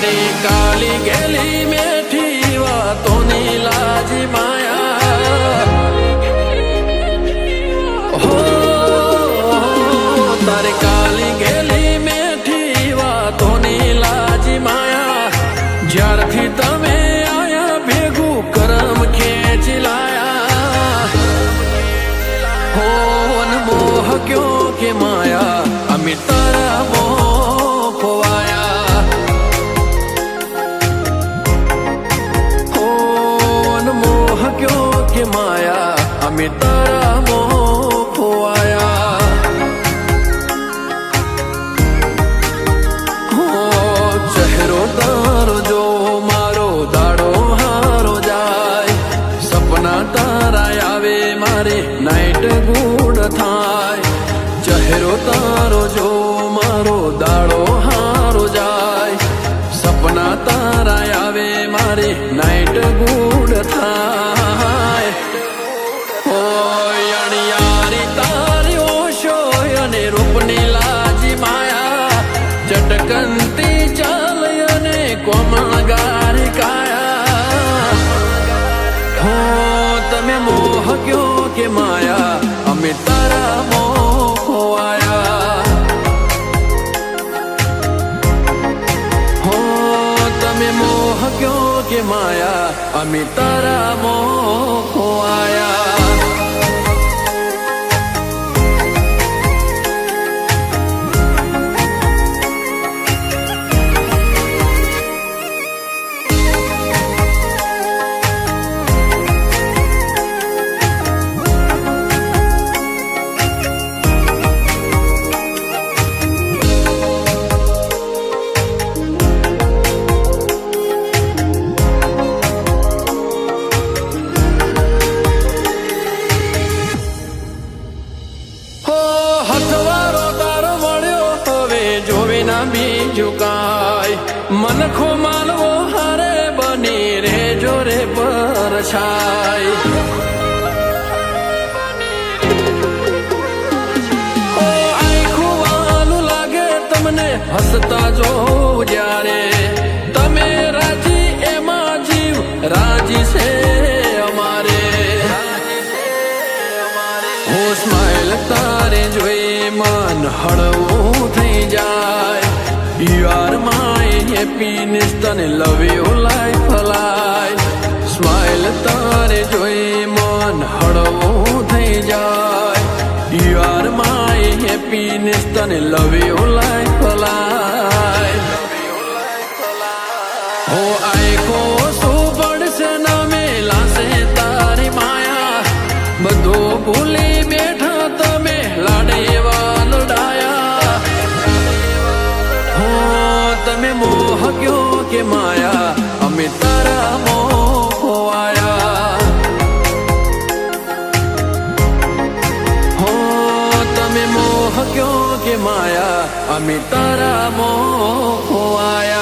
काली गेली मेठी वातोनी लाजी माया हो तारे काली गेली मेठी वातोनी लाजी माया ज्यारथी तमे आया भेगू करम खेची लाया हो मोह क्यों के माया अमी तारा मोह खोवाया क्यों के माया अमी तारा मोह खोवाया हो चेहरो तारो जो मारो दाड़ो हारो जाय सपना तारा आवे मारे नाइट गुड थाय चेहरो तारो जो मारो दाड़ो हारो जाय सपना तारा आवे मारे नाइट गुड थाय चटकंती चालयने कोमल गारी काया हो तमे मोह क्यों के माया अमी तारा मोह खोवाया हो तमे मोह क्यों के माया अमी तारा मोह खोवाया बीजू काय मनखो मालवो हारे बनी रे जोरे पर छाय ओ आँखों वालू लागे तमने हसता जो जारे तमे राजी एमा जीव राजी से अमारे हो स्माइल तारे जोई मन हड़वू थई जाय You are my happiness tane love you life alive Smile tare joy man hadavo thai jay You are my happiness tane love you life alive ho ai ko so bad se na mela se tari maya badho bhuli betha tame lade wal daya तमे मोह क्यों के माया अमी तारा मोह खोवाया हो तमे मोह क्यों के माया अमी तारा मोह खोवाया